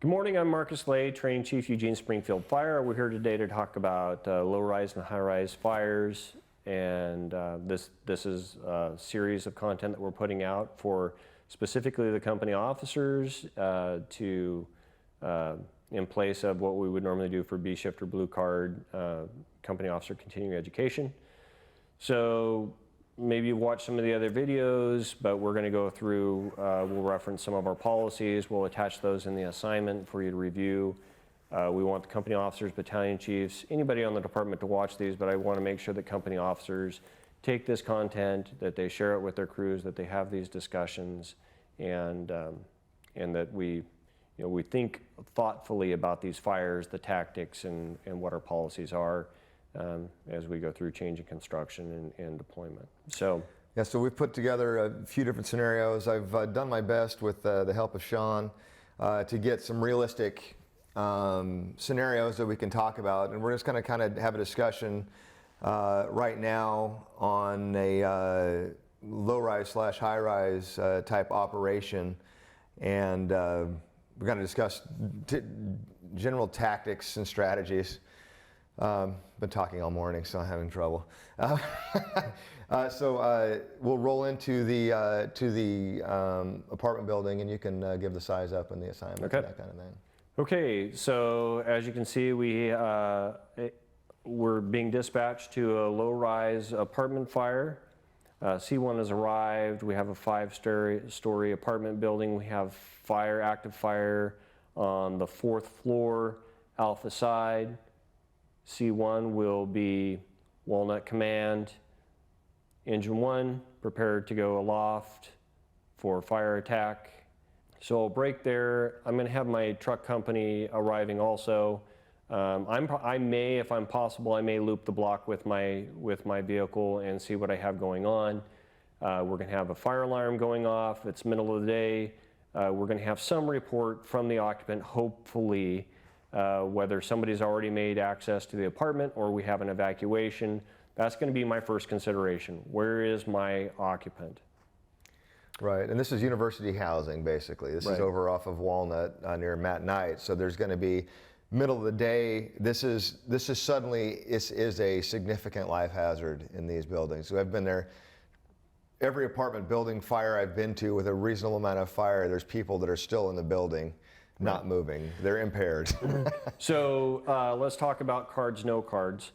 Good morning, I'm Marcus Lay, Training Chief, Eugene Springfield Fire. We're here today to talk about low-rise and high-rise fires, and this is a series of content that we're putting out for specifically the company officers in place of what we would normally do for B shift or blue card company officer continuing education. So maybe you've watched some of the other videos, but we're going to go through, we'll reference some of our policies, we'll attach those in the assignment for you to review. We want the company officers, battalion chiefs, anybody on the department to watch these, but I want to make sure that company officers take this content, that they share it with their crews, that they have these discussions, and that we think thoughtfully about these fires, the tactics, and what our policies are. As we go through change in construction and deployment. So we've put together a few different scenarios. I've done my best with the help of Sean to get some realistic scenarios that we can talk about, and we're just going to kind of have a discussion right now on a low-rise / high-rise type operation, and we're going to discuss general tactics and strategies. Been talking all morning, so I'm having trouble. We'll roll into the apartment building, and you can give the size up and the assignment, okay, that kind of thing. Okay, so as you can see, we're being dispatched to a low-rise apartment fire. C1 has arrived. We have a 5-story apartment building. We have active fire on the 4th floor, alpha side. C1 will be Walnut Command. Engine 1 prepared to go aloft for fire attack. So I'll break there. I'm going to have my truck company arriving also. I may, if I'm possible, I may loop the block with my vehicle and see what I have going on. We're going to have a fire alarm going off. It's middle of the day. We're going to have some report from the occupant, hopefully, whether somebody's already made access to the apartment or we have an evacuation. That's going to be my first consideration. Where is my occupant? Right, and this is university housing, basically. This is over off of Walnut near Matt Knight. So there's going to be middle of the day. This is a significant life hazard in these buildings. So I've been there. Every apartment building fire I've been to with a reasonable amount of fire, there's people that are still in the building. Not moving. They're impaired. So let's talk about cards, no cards.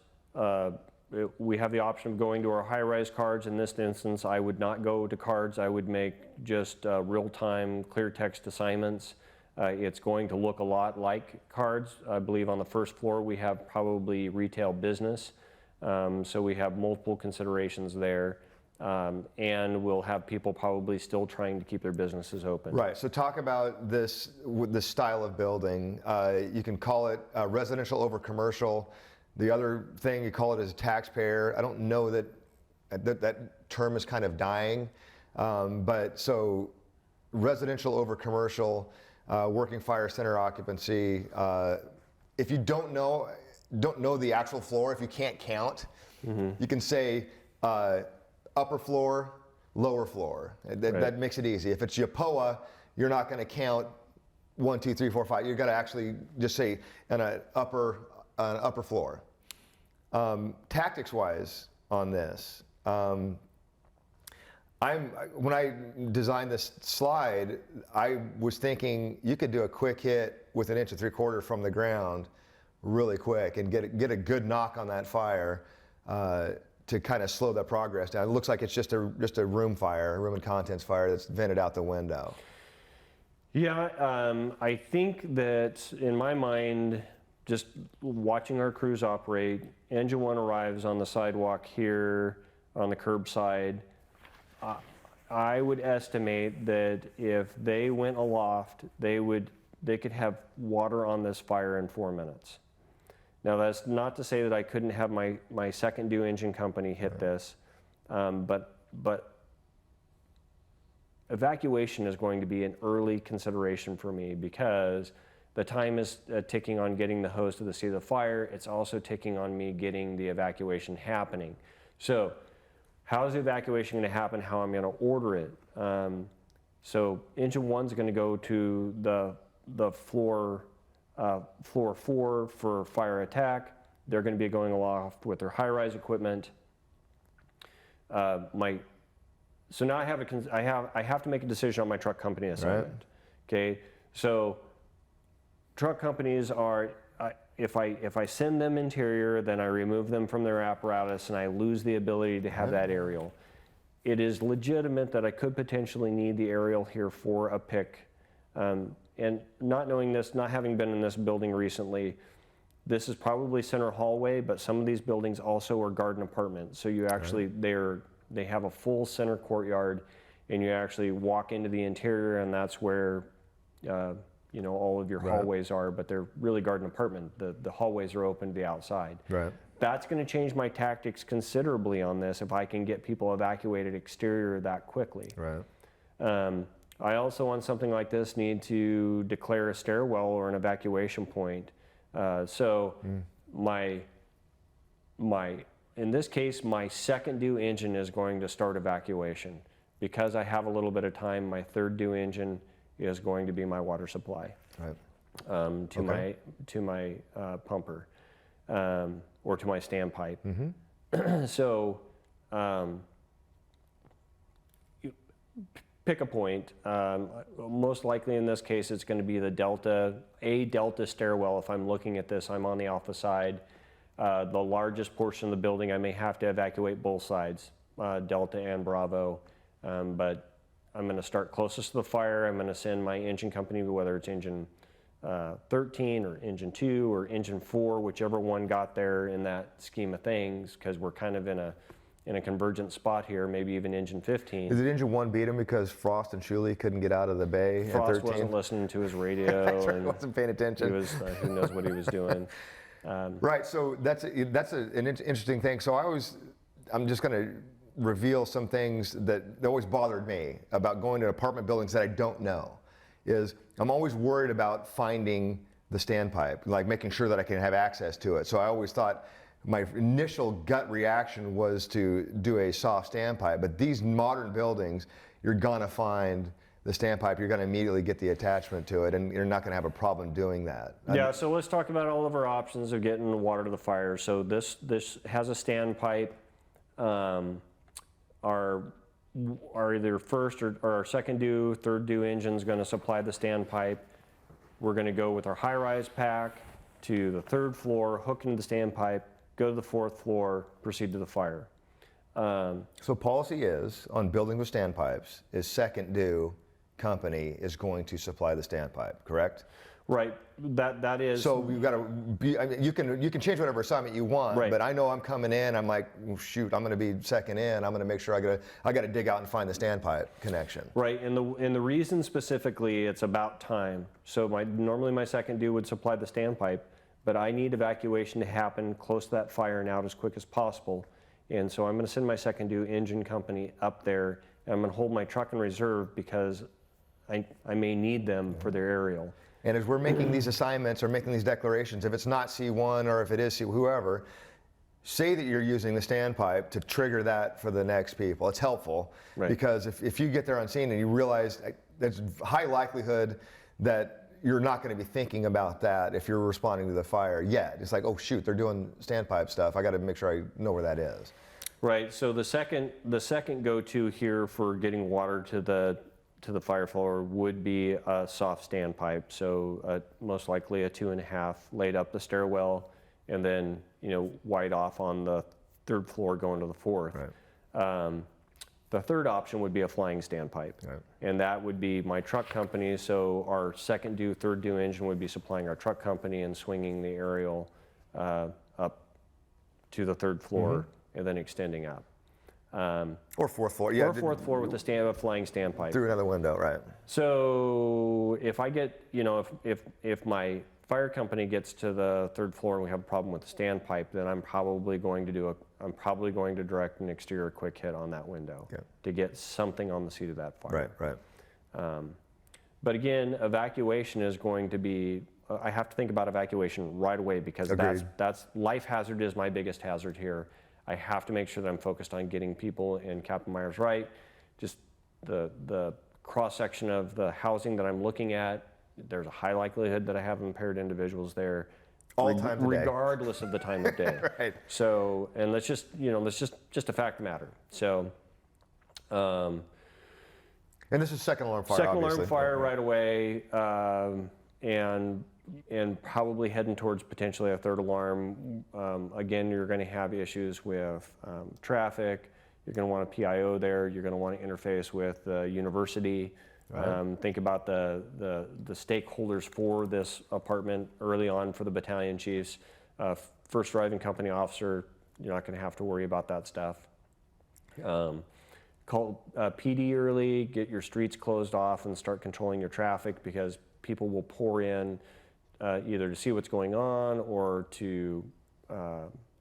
We have the option of going to our high-rise cards. In this instance, I would not go to cards. I would make just real-time clear text assignments. It's going to look a lot like cards. I believe on the 1st floor we have probably retail business. So we have multiple considerations there. And we'll have people probably still trying to keep their businesses open. Right, so talk about this style of building. You can call it residential over commercial. The other thing you call it is taxpayer. I don't know that term is kind of dying, but so residential over commercial, working fire center occupancy. If you don't know the actual floor, if you can't count, you can say upper floor, lower floor. That makes it easy. If it's YAPOA, you're not going to count 1, 2, 3, 4, 5. You've got to actually just say an upper floor. Tactics-wise on this, when I designed this slide, I was thinking you could do a quick hit with 1 3/4 from the ground really quick and get a good knock on that fire. To kind of slow that progress down. It looks like it's just a room and contents fire that's vented out the window. Yeah, I think that in my mind, just watching our crews operate, Engine 1 arrives on the sidewalk here on the curbside. I would estimate that if they went aloft, they could have water on this fire in 4 minutes. Now that's not to say that I couldn't have my second due engine company hit this, but evacuation is going to be an early consideration for me because the time is ticking on getting the hose to the seat of the fire. It's also ticking on me getting the evacuation happening. So how is the evacuation going to happen? How I'm going to order it? So engine 1's going to go to the floor 4 for fire attack. They're going to be going aloft with their high-rise equipment. So now I have to make a decision on my truck company assignment. Right. Okay, so truck companies are, if I send them interior, then I remove them from their apparatus and I lose the ability to have that aerial. It is legitimate that I could potentially need the aerial here for a pick. And not knowing this, not having been in this building recently, this is probably center hallway, but some of these buildings also are garden apartments. So you actually, they have a full center courtyard, and you actually walk into the interior, and that's where all of your hallways are, but they're really garden apartment. The hallways are open to the outside. Right. That's going to change my tactics considerably on this if I can get people evacuated exterior that quickly. Right. I also, on something like this, need to declare a stairwell or an evacuation point. In this case, my second due engine is going to start evacuation. Because I have a little bit of time, my third due engine is going to be my water supply. Right. To my pumper, or to my standpipe. So pick a point. Most likely in this case, it's going to be the Delta stairwell. If I'm looking at this, I'm on the alpha side. The largest portion of the building, I may have to evacuate both sides, Delta and Bravo. But I'm going to start closest to the fire. I'm going to send my engine company, whether it's engine 13 or engine 2 or engine 4, whichever one got there in that scheme of things, because we're kind of in a convergent spot here, maybe even engine 15. Did engine 1 beat him because Frost and Shuley couldn't get out of the bay at 13? Frost wasn't listening to his radio. That's right, and wasn't paying attention. He was, who knows what he was doing. Right, so that's an interesting thing. So I'm just going to reveal some things that always bothered me about going to apartment buildings that I don't know. Is I'm always worried about finding the standpipe, like making sure that I can have access to it. So I always thought my initial gut reaction was to do a soft standpipe, but these modern buildings, you're gonna find the standpipe, you're gonna immediately get the attachment to it, and you're not gonna have a problem doing that. Yeah, so let's talk about all of our options of getting water to the fire. So this has a standpipe. Our either first or our second due, third due engine's going to supply the standpipe. We're going to go with our high-rise pack to the third floor, hook into the standpipe, go to the fourth floor, proceed to the fire. So policy is, on building with standpipes, is second due company is going to supply the standpipe, correct? Right, that is. So you've got to be, I mean, you can change whatever assignment you want, right. But I know I'm coming in, I'm like, oh, shoot, I'm going to be second in, I'm going to make sure I got to dig out and find the standpipe connection. Right, and the reason specifically, it's about time. So normally my second due would supply the standpipe, but I need evacuation to happen close to that fire and out as quick as possible. And so I'm going to send my second due engine company up there, and I'm going to hold my truck in reserve because I may need them for their aerial. And as we're making these assignments or making these declarations, if it's not C1 or if it is whoever, say that you're using the standpipe to trigger that for the next people. It's helpful, right? Because if you get there on scene and you realize there's high likelihood that you're not going to be thinking about that if you're responding to the fire yet. It's like, oh shoot, they're doing standpipe stuff. I got to make sure I know where that is. Right. So the second go-to here for getting water to the fire floor would be a soft standpipe. So most likely a 2.5 laid up the stairwell, and then wide off on the third floor going to the fourth. Right. The third option would be a flying standpipe, right. And that would be my truck company. So our second due, third due engine would be supplying our truck company and swinging the aerial up to the third floor, and then extending up. Or fourth floor, yeah. Or fourth floor with a flying standpipe. Through another window, right. So if I get, if my fire company gets to the third floor and we have a problem with the standpipe, then I'm probably going to direct an exterior quick hit on that window to get something on the seat of that fire. Right. But again, evacuation is going to be, I have to think about evacuation right away because that's life hazard is my biggest hazard here. I have to make sure that I'm focused on getting people in Captain Myers right. Just the cross-section of the housing that I'm looking at there's a high likelihood that I have impaired individuals there. All times of day. Regardless of the time of day. Right. So, and let's just a fact of the matter. So, And this is second alarm fire, second obviously. alarm fire right away, and probably heading towards potentially a third alarm. Again, you're going to have issues with traffic. You're going to want a PIO there. You're going to want to interface with the university. Right. Think about the stakeholders for this apartment early on for the battalion chiefs. First driving company officer, you're not going to have to worry about that stuff. Call PD early, get your streets closed off and start controlling your traffic, because people will pour in either to see what's going on or to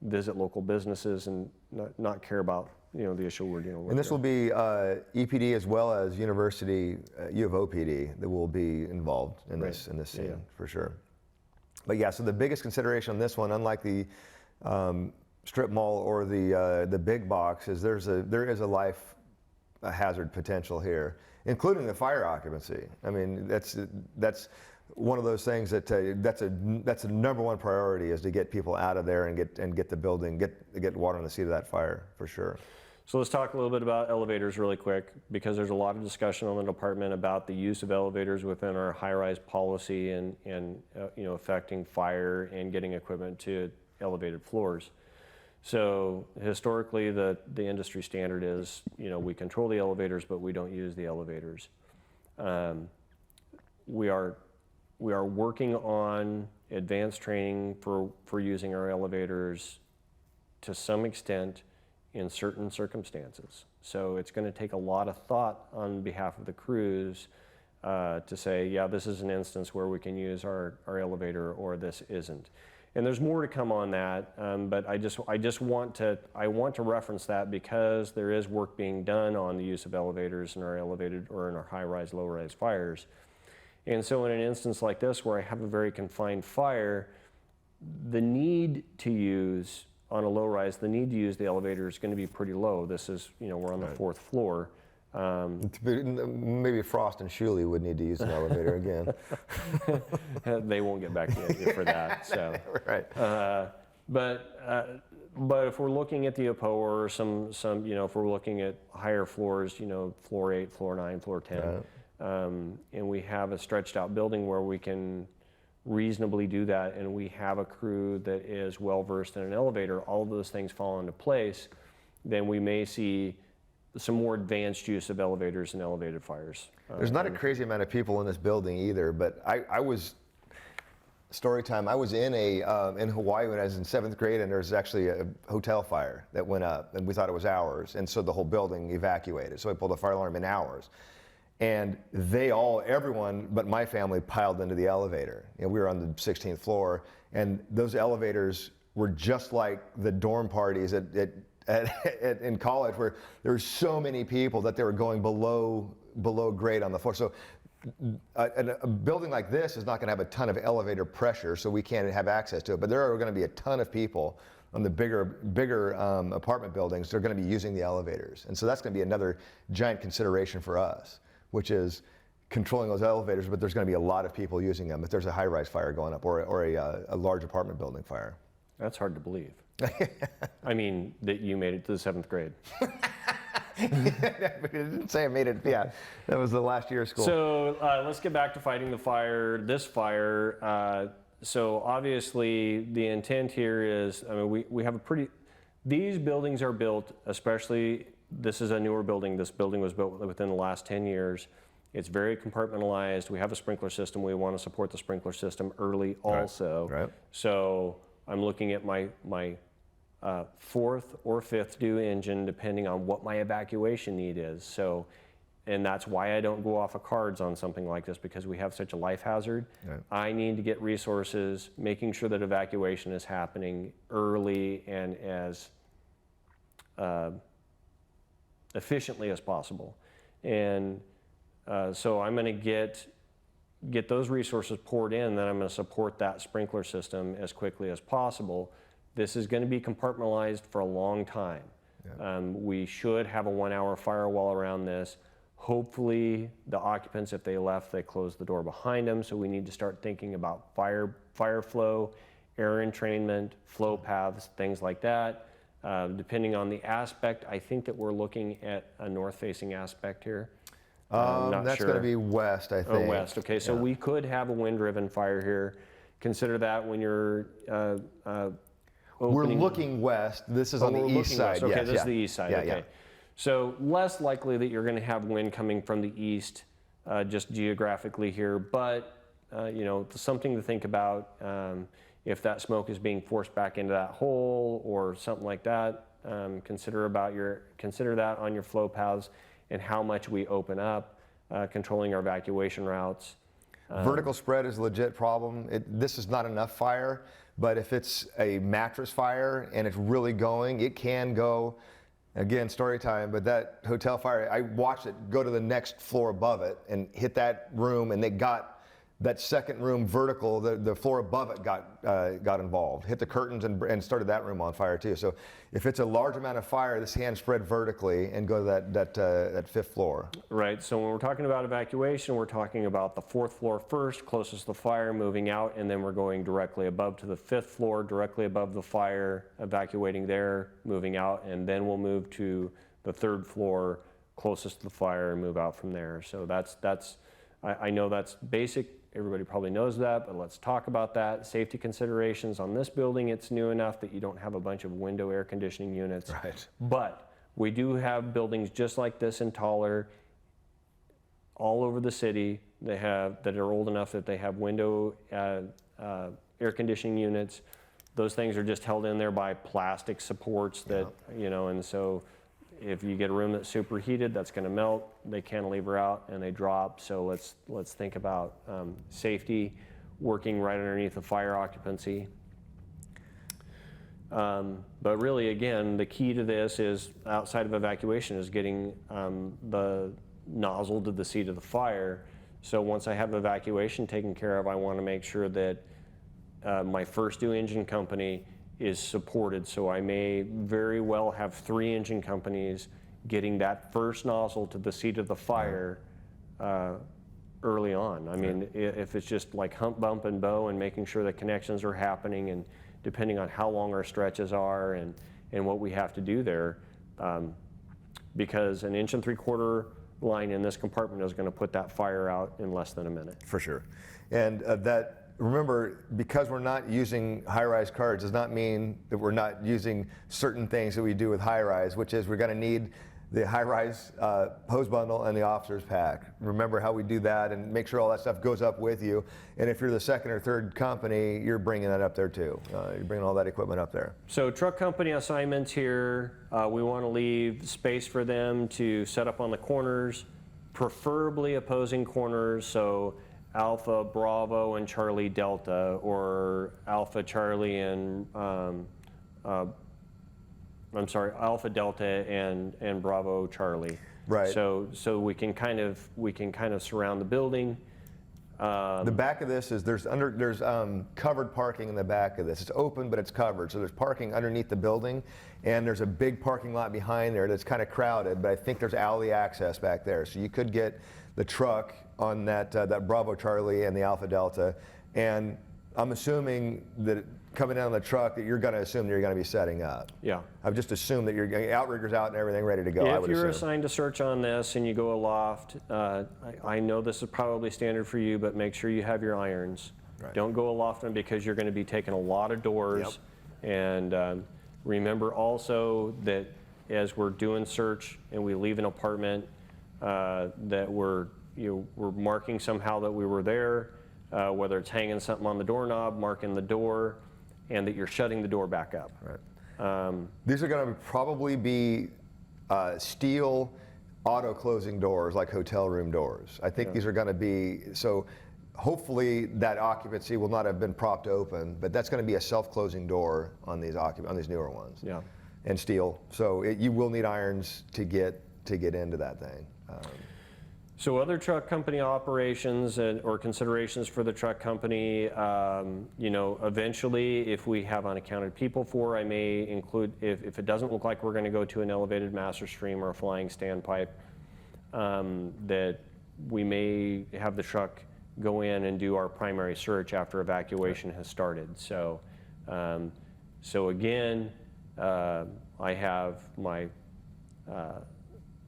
visit local businesses and not care about the issue we're dealing with. And this will be EPD as well as University U of O PD that will be involved in this scene for sure. But yeah, so the biggest consideration on this one, unlike the strip mall or the big box, is there is a life hazard potential here, including the fire occupancy. I mean, that's one of those things that that's a number one priority, is to get people out of there and get the building, get water on the seat of that fire for sure. So let's talk a little bit about elevators really quick, because there's a lot of discussion on the department about the use of elevators within our high-rise policy and affecting fire and getting equipment to elevated floors. So historically, the industry standard is, we control the elevators, but we don't use the elevators. We are working on advanced training for using our elevators to some extent in certain circumstances. So it's going to take a lot of thought on behalf of the crews to say, yeah, this is an instance where we can use our elevator, or this isn't. And there's more to come on that, but I want to reference that, because there is work being done on the use of elevators in our elevated or in our high-rise, low-rise fires. And so in an instance like this, where I have a very confined fire, the need to use on a low-rise, the need to use the elevator is going to be pretty low. This is, we're on the fourth floor. Maybe Frost and Shuley would need to use an elevator again. They won't get back to you for that. So, right. But if we're looking at the APO, or some if we're looking at higher floors, floor 8, floor 9, floor 10, right. And we have a stretched out building where we can reasonably do that, and we have a crew that is well versed in an elevator, all of those things fall into place, then we may see some more advanced use of elevators and elevated fires. There's not a crazy amount of people in this building either, but I was, story time, I was in Hawaii when I was in 7th grade, and there was actually a hotel fire that went up, and we thought it was ours, and so the whole building evacuated. So we pulled a fire alarm in hours. And everyone but my family piled into the elevator. We were on the 16th floor, and those elevators were just like the dorm parties in college, where there were so many people that they were going below grade on the floor. So a building like this is not going to have a ton of elevator pressure, so we can't have access to it. But there are going to be a ton of people on the bigger apartment buildings. They're going to be using the elevators, and so that's going to be another giant consideration for us, which is controlling those elevators, but there's going to be a lot of people using them if there's a high-rise fire going up, or a large apartment building fire. That's hard to believe. I mean, that you made it to the 7th grade. It didn't say I made it. Yeah, that was the last year of school. So let's get back to fighting the fire. This fire. So obviously, the intent here is, we have these buildings are built, especially, this is a newer building. This building was built within the last 10 years. It's very compartmentalized. We have a sprinkler system. We want to support the sprinkler system early also. Right. So I'm looking at my 4th or 5th due engine, depending on what my evacuation need is. So, and that's why I don't go off of cards on something like this, because we have such a life hazard. Right. I need to get resources, making sure that evacuation is happening early and as efficiently as possible. And so I'm going to get those resources poured in, then I'm going to support that sprinkler system as quickly as possible. This is going to be compartmentalized for a long time. Yeah. We should have a 1-hour firewall around this. Hopefully the occupants, if they left, they closed the door behind them. So we need to start thinking about fire flow, air entrainment, flow paths, things like that. Depending on the aspect, I think that we're looking at a north-facing aspect here. That's going to be west, I think. Oh, west. Okay, so we could have a wind-driven fire here. Consider that when you're We're looking west. This is on the east side. Okay, yes, this is the east side. Yeah, okay. yeah. So less likely that you're going to have wind coming from the east, just geographically here. But you know, something to think about. If that smoke is being forced back into that hole or something like that, consider that on your flow paths and how much we open up, controlling our evacuation routes. Vertical spread is a legit problem. This is not enough fire, but if it's a mattress fire and it's really going, it can go. Again, story time, but that hotel fire, I watched it go to the next floor above it and hit that room, and they got that second room vertical, the floor above it got involved, hit the curtains and started that room on fire too. So if it's a large amount of fire, this can spread vertically and go to that fifth floor. Right, so when we're talking about evacuation, we're talking about the fourth floor first, closest to the fire, moving out, and then we're going directly above to the fifth floor, directly above the fire, evacuating there, moving out, and then we'll move to the third floor, closest to the fire, and move out from there. So I know that's basic. Everybody probably knows that, but let's talk about that. Safety considerations on this building, it's new enough that you don't have a bunch of window air conditioning units. Right. But we do have buildings just like this and taller all over the city that are old enough that they have window air conditioning units. Those things are just held in there by plastic supports that, you know, and so if you get a room that's superheated, that's going to melt. They cantilever out and they drop. So let's think about safety, working right underneath the fire occupancy. But really, again, the key to this is outside of evacuation is getting the nozzle to the seat of the fire. So once I have evacuation taken care of, I want to make sure that my first due engine company is supported. So I may very well have 3 engine companies getting that first nozzle to the seat of the fire early on. I mean, if it's just like hump, bump, and bow and making sure that connections are happening, and depending on how long our stretches are and what we have to do there, because an 1 3/4 line in this compartment is going to put that fire out in less than a minute. For sure. And remember, because we're not using high-rise cards does not mean that we're not using certain things that we do with high-rise, which is we're going to need the high-rise hose bundle and the officer's pack. Remember how we do that and make sure all that stuff goes up with you. And if you're the second or third company, you're bringing that up there too. You're bringing all that equipment up there. So truck company assignments here, we want to leave space for them to set up on the corners, preferably opposing corners. So Alpha, Bravo, and Charlie, Delta, or Alpha, Charlie, and Alpha, Delta, and Bravo, Charlie. Right. So we can kind of surround the building. The back of this is there's covered parking in the back of this. It's open, but it's covered. So there's parking underneath the building, and there's a big parking lot behind there that's kind of crowded. But I think there's alley access back there, so you could get the truck on that Bravo Charlie and the Alpha Delta, and I'm assuming that coming down the truck that you're going to assume that you're going to be setting up. Yeah. I've just assumed that you're getting outriggers out and everything ready to go. If you're assigned to search on this and you go aloft, I know this is probably standard for you, but make sure you have your irons. Right. Don't go aloft on because you're going to be taking a lot of doors. Yep. And remember also that as we're doing search and we leave an apartment, that we're marking somehow that we were there, whether it's hanging something on the doorknob, marking the door, and that you're shutting the door back up. Right. These are going to probably be steel auto closing doors, like hotel room doors. I think these are going to be, so hopefully that occupancy will not have been propped open, but that's going to be a self-closing door on these newer ones. Yeah. And steel. So you will need irons to get into that thing. So other truck company operations or considerations for the truck company, eventually if we have unaccounted people for, I may include, if it doesn't look like we're going to go to an elevated master stream or a flying standpipe, that we may have the truck go in and do our primary search after evacuation has started. So, so again, I have my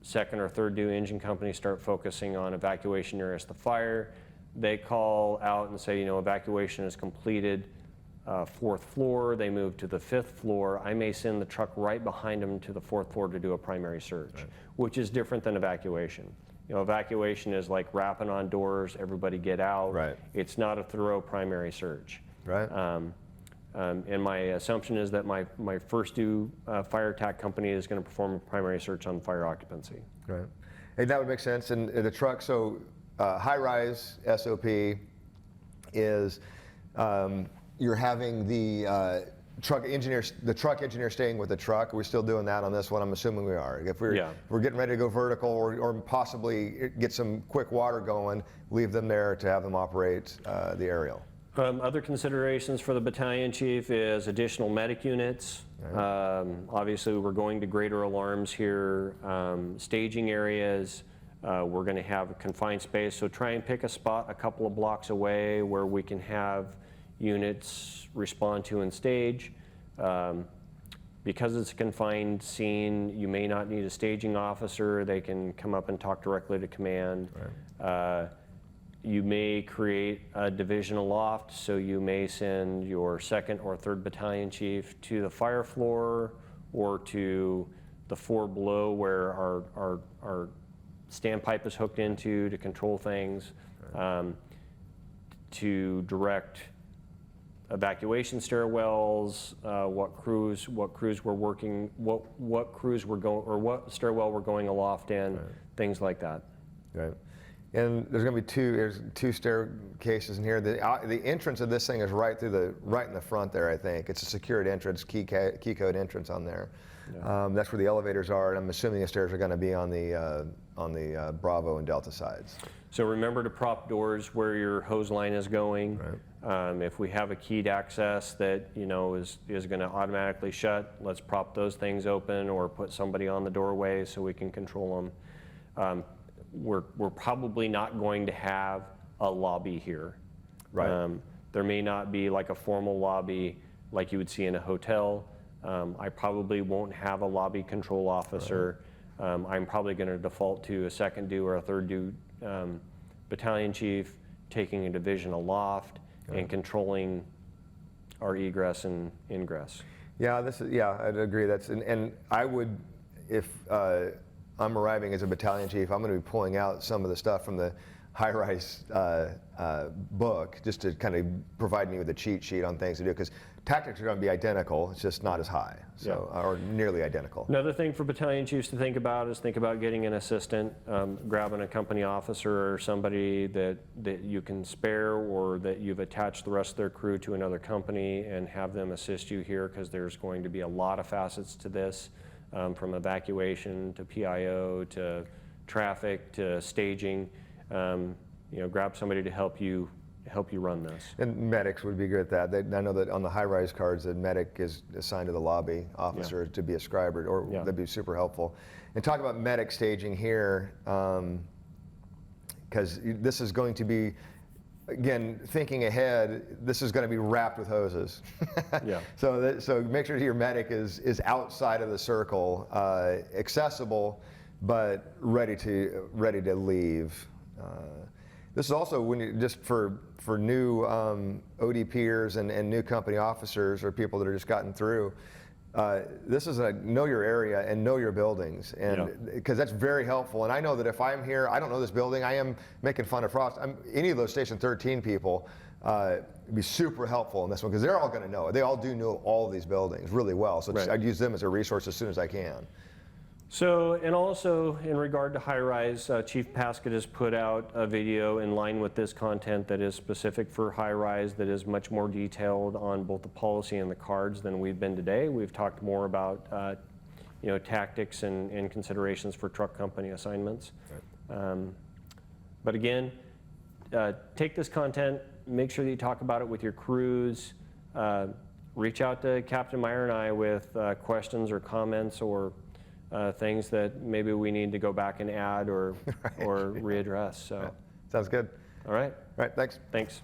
second or third due engine company start focusing on evacuation nearest the fire. They call out and say, you know, evacuation is completed, 4th floor. They move to the 5th floor. I may send the truck right behind them to the 4th floor to do a primary search, which is different than evacuation. You know, evacuation is like rapping on doors, everybody get out. Right. It's not a thorough primary search. Right. And my assumption is that my first due fire attack company is going to perform a primary search on fire occupancy. Right. Hey, that would make sense. And the truck, so high-rise SOP is you're having the truck engineer staying with the truck. Are we still doing that on this one? I'm assuming we are. If we're getting ready to go vertical or possibly get some quick water going, leave them there to have them operate the aerial. Other considerations for the battalion chief is additional medic units. Obviously, we're going to greater alarms here, staging areas. We're going to have a confined space, so try and pick a spot a couple of blocks away where we can have units respond to and stage. Because it's a confined scene, you may not need a staging officer. They can come up and talk directly to command. Right. You may create a division aloft, so you may send your 2nd or 3rd battalion chief to the fire floor or to the floor below where our standpipe is hooked into to control things, to direct evacuation stairwells, what crews we're working, what crews we're going, or what stairwell we're going aloft in, things like that. Right. And there's going to be there's two staircases in here. The entrance of this thing is right in the front there, I think. It's a secured entrance, key code entrance on there. Yeah. That's where the elevators are, and I'm assuming the stairs are going to be on the Bravo and Delta sides. So remember to prop doors where your hose line is going. Right. If we have a keyed access that is going to automatically shut, let's prop those things open or put somebody on the doorway so we can control them. We're probably not going to have a lobby here. Right. There may not be like a formal lobby like you would see in a hotel. I probably won't have a lobby control officer. Right. I'm probably going to default to a 2nd due or a 3rd due battalion chief taking a division aloft and controlling our egress and ingress. Yeah, I'd agree. And I would, if I'm arriving as a battalion chief, I'm going to be pulling out some of the stuff from the high-rise book just to kind of provide me with a cheat sheet on things to do, because tactics are going to be identical, it's just not as high, so or nearly identical. Another thing for battalion chiefs to think about is getting an assistant, grabbing a company officer or somebody that you can spare or that you've attached the rest of their crew to another company and have them assist you here, because there's going to be a lot of facets to this. From evacuation to PIO to traffic to staging, grab somebody to help you run this. And medics would be good at that. I know that on the high-rise cards, the medic is assigned to the lobby officer to be a scriber, or that'd be super helpful. And talk about medic staging here, because this is going to be, again, thinking ahead, this is going to be wrapped with hoses. Yeah. So make sure your medic is outside of the circle, accessible, but ready to leave. This is also just for new ODPers and new company officers or people that are just gotten through. This is a know your area and know your buildings, and because that's very helpful. And I know that if I'm here, I don't know this building, I am making fun of Frost. Any of those Station 13 people would be super helpful in this one, because they're all going to know it. They all do know all of these buildings really well. So I'd use them as a resource as soon as I can. So, and also in regard to high-rise, Chief Paskett has put out a video in line with this content that is specific for high-rise, that is much more detailed on both the policy and the cards than we've been today. We've talked more about tactics and considerations for truck company assignments. Right. But again, take this content, make sure that you talk about it with your crews, reach out to Captain Meyer and I with questions or comments or things that maybe we need to go back and add or readdress. So, Sounds good. all right, All right, thanks. thanks.